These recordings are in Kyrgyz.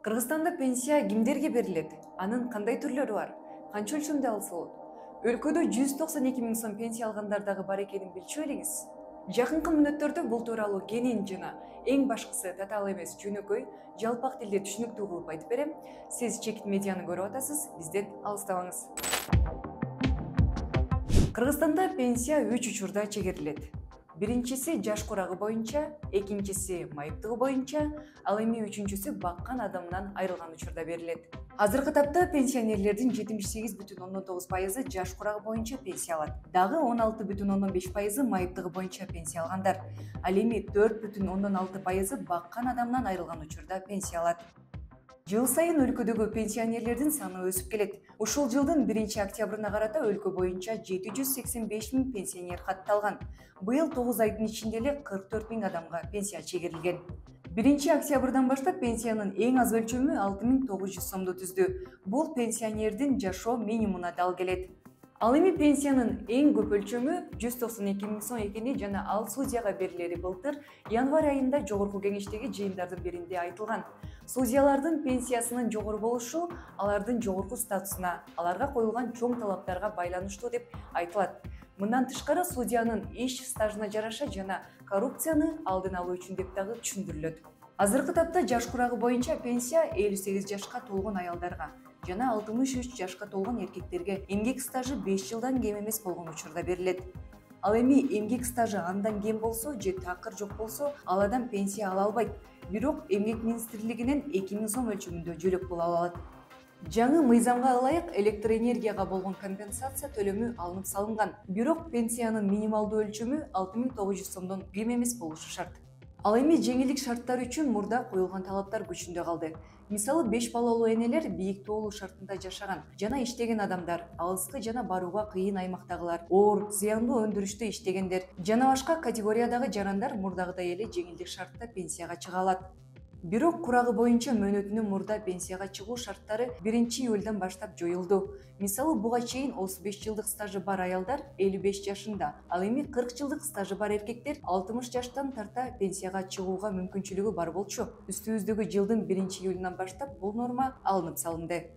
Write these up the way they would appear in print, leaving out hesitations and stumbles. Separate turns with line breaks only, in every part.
Кыргызстанда пенсия кимдерге берилет? Анын кандай түрлөрү бар? Канча өлчөмдө алса болот? Өлкөдө 192 миң сом пенсия алгандар дагы бар экенин билчү белеңиз? Жакынкы мүнөттөрдө бул тууралуу кенен жана эң башкысы татаал эмес жөнөкөй, жалпак тилде түшүнүктүү кылып айтып берем. Сиз чекит медианы көрүп атасыз, бизден алыстабаңыз. Кыргызстанда пенсия 3 учурда чегерилет. Биринчиси жаш курагы боюнча, экинчиси майыптыгы боюнча, ал эми үчүнчүсү баккан адамынан айрылган учурда берилет. Азыркы тапта пенсионерлердин 78,9% жаш курагы боюнча пенсия алат. Дагы 16,5% майыптыгы боюнча пенсия алгандар. Ал эми 4,6% баккан адамынан айрылган учурда пенсия алат. Жыл сайын өлкөдөгү пенсионерлердин саны өсүп келет. Ушул жылдын 1-октябрына карата өлкө боюнча 785 миң пенсионер катталган. Быйыл 9 айдын ичинде эле 44 миң адамга пенсия чегерилген. 1-октябрдан баштап пенсиянын эң аз өлчөмү 6900 сомду түздү. Бул пенсионердин жашоо минимумуна дал келет. Ал эми пенсиянын эң көп өлчөмү 192 миң сом экени жана ал судьяга берилери былтыр январь айында жогорку кеңештеги жыйындардын биринде айтылган. Судьялардын пенсиясынын жогору болушу алардын жогорку статусуна, аларга коюлган чоң талаптарга байланыштуу деп айтылат. Мындан тышкары судьянын иш стажына жараша жана коррупцияны алдын алуу үчүн деп дагы түшүндүрүлөт. Азыркы тапта жаш курагы боюнча пенсия 58 жашка толгон аялдарга жана 63 жашка толгон эркектерге эмгек стажы 5 жылдан кем эмес болгон учурда берилет. Ал эми эмгек стажы андан кем болсо же такыр жок болсо, ал адам пенсия ала албайт. Бирок эмгек министрлигинен 2000 сом өлчөмүндө жөлөк пул ала алат. Жаңы мыйзамга ылайык электроэнергияга болгон компенсация төлөмү алынып салынган. Бирок пенсиянын минималдуу өлчөмү 6900 сомдон кем эмес болушу шарт. Ал эми жеңилдик шарттары үчүн мурда коюлган талаптар күчүндө калды. Мисалы 5 балалуу энелер бийик тоолуу шартында жашаган жана иштеген адамдар, алыскы жана барууга кыйын аймактагылар, оор, зыяндуу өндүрүштө иштегендер жана башка категориядагы жарандар мурдагыдай эле жеңилдик шартта пенсияга чыга алат. Бирок курагы боюнча мөөнөтүнүн мурда пенсияга чыгуу шарттары 1-июлдан баштап жоюлду. Мисалы буга чейин 35 жылдык стажы бар аялдар 55 жашында, ал эми 40 жылдык стажы бар эркектер 60 жаштан тарта пенсияга чыгууга мүмкүнчүлүгү бар болчу. Үстүбүздөгү жылдын 1-июлунан баштап бул норма алынып салынды.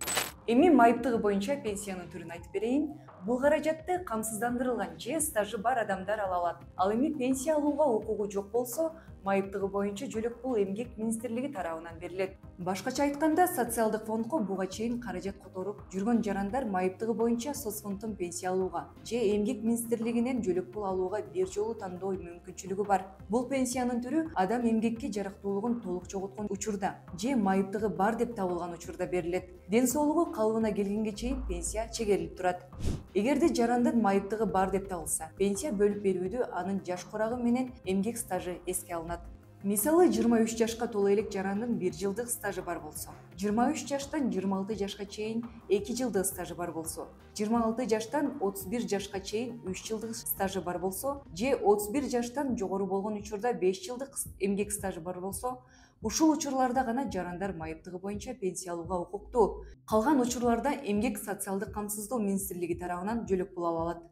Эми майыптыгы боюнча пенсиянын түрүн айтып берейин. Бул каражатты камсыздандырылган же стажы бар адамдар ала алат. Ал эми пенсия алууга укугу жок болсо, майыптыгы боюнча жөлөк пул эмгек министрлиги тарабынан берилет. Башкача айтканда, социалдык фондко буга чейин каражат которуп жүргөн жарандар майыптыгы боюнча соцфонддон пенсия алууга же эмгек министрлигинен жөлөк пул алууга бир жолу тандоо мүмкүнчүлүгү бар. Бул пенсиянын түрү адам эмгекке жарактуулугун толук жоготкон учурда же майыптыгы бар деп табылган учурда берилет. Ден соолугу калыбына келгенге чейин пенсия чегерилип турат. Эгерде жарандын майыптыгы бар деп табылса, пенсия бөлүп берүүдө анын жаш курагы менен эмгек стажы эске алынат. Мисалы 23 жашка толо элек жарандын 1 жылдык стажы бар болсо, 23 жаштан 26 жашка чейин 2 жылдык стажы бар болсо, 26 жаштан 31 жашка чейин 3 жылдык стажы бар болсо, же 31 жаштан жогору болгон учурда 5 жылдык эмгек стажы бар болсо, ушул учурларда гана жарандар майыптыгы боюнча пенсия алууга укуктуу. Калган учурларда эмгек социалдык камсыздоо министрлиги тарабынан жөлөк пул ала алат.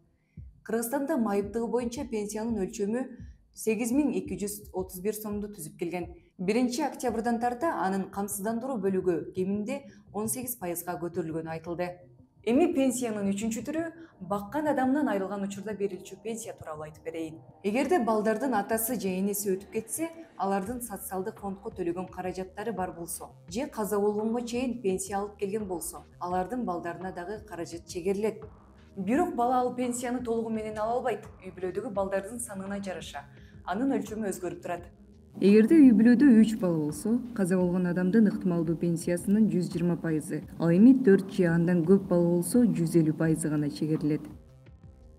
Кыргызстанда майыптыгы боюнча пенсиянын өлчөмү 8231 сомду түзүп келген. 1-октябрдан тарта анын камсыздандыруу бөлүгү кеминде 18%га көтөрүлгөнү айтылды. Эми пенсиянын үчүнчү түрү баккан адамдан айрылган учурда берилчү пенсия тууралуу айтып берейин. Эгерде балдардын атасы же энеси өтүп кетсе, алардын социалдык фондко төлөгөн каражаттары бар болсо, же каза болгонго чейин пенсия алып келген болсо, алардын балдарына дагы каражат чегерилет. Бирок бала ал пенсияны толугу менен ала албайт. Үй бүлөдөгү балдардын санына жараша анын өлчөмү өзгөрүп турат.
Эгерде үй бүлөдө 3 бала болсо, каза болгон адамдын ыктымалдуу пенсиясынын 120%, ал эми 4 же андан көп бала болсо 150% гана чегерилет.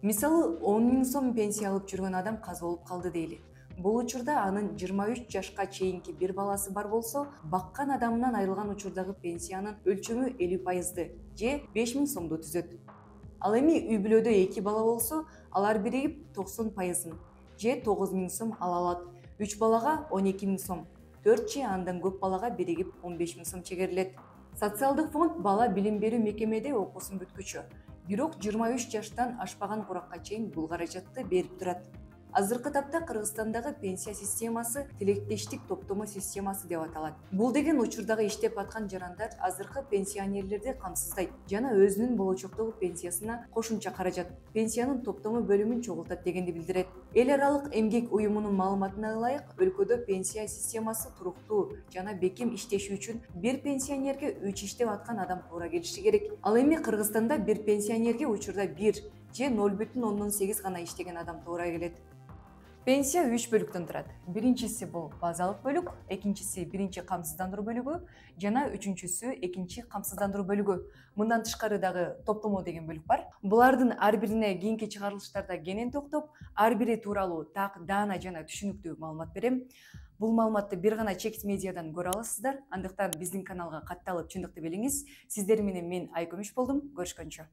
Мисалы 10 миң сом пенсия алып жүргөн адам каза болуп калды дейли. Бул учурда анын 23 жашка чейинки бир баласы бар болсо, баккан адамынан айрылган учурдагы пенсиянын өлчөмү 50% же 5000 сомду түзөт. Ал эми үй бүлөдө 2 бала болсо, алар биригип 90% же 9000 сом ала алат. 3 балага 12 миң сом, 4 же андан көп балага биригип 15 миң сом чегерилет. Социалдык фонд бала билим берүү мекемеде окуусун бүткүчү. Бирок 23 жаштан ашпаган куракка чейин бул каражатты берип турат. Азыркы тапта Кыргызстандагы пенсия системасы тилектештик топтомо системасы деп аталат. Бул деген учурдагы иштеп аткан жарандар азыркы пенсионерлерди камсыздайт жана өзүнүн болочоктогу пенсиясына кошумча каражат пенсиянын топтомо бөлүмүн чогултат дегенди билдирет. Эл аралык эмгек уюмунун маалыматына ылайык, өлкөдө пенсия системасы туруктуу жана бекем иштеши үчүн бир пенсионерге 3 иштеп аткан адам туура келиши керек. Ал эми Кыргызстанда бир пенсионерге учурда 1 же 0,8 гана иштеген адам туура келет. Пенсия 3 бөлүктөн турат. Биринчиси бул базалык бөлүк, экинчиси биринчи камсыздандыруу бөлүгү жана үчүнчүсү экинчи камсыздандыруу бөлүгү. Мындан тышкары дагы топтомо деген бөлүк бар. Булардын ар бирине кийинки чыгарылыштарда кенен токтоп, ар бири тууралуу так, даана жана түшүнүктүү маалымат берем. Бул маалыматты бир гана чекит медиадан көрө аласыздар. Андыктан биздин каналга катталып чындыкты билиңиз. Сиздер менен мен Айкөмүш болдум. Көрүшкөнчө.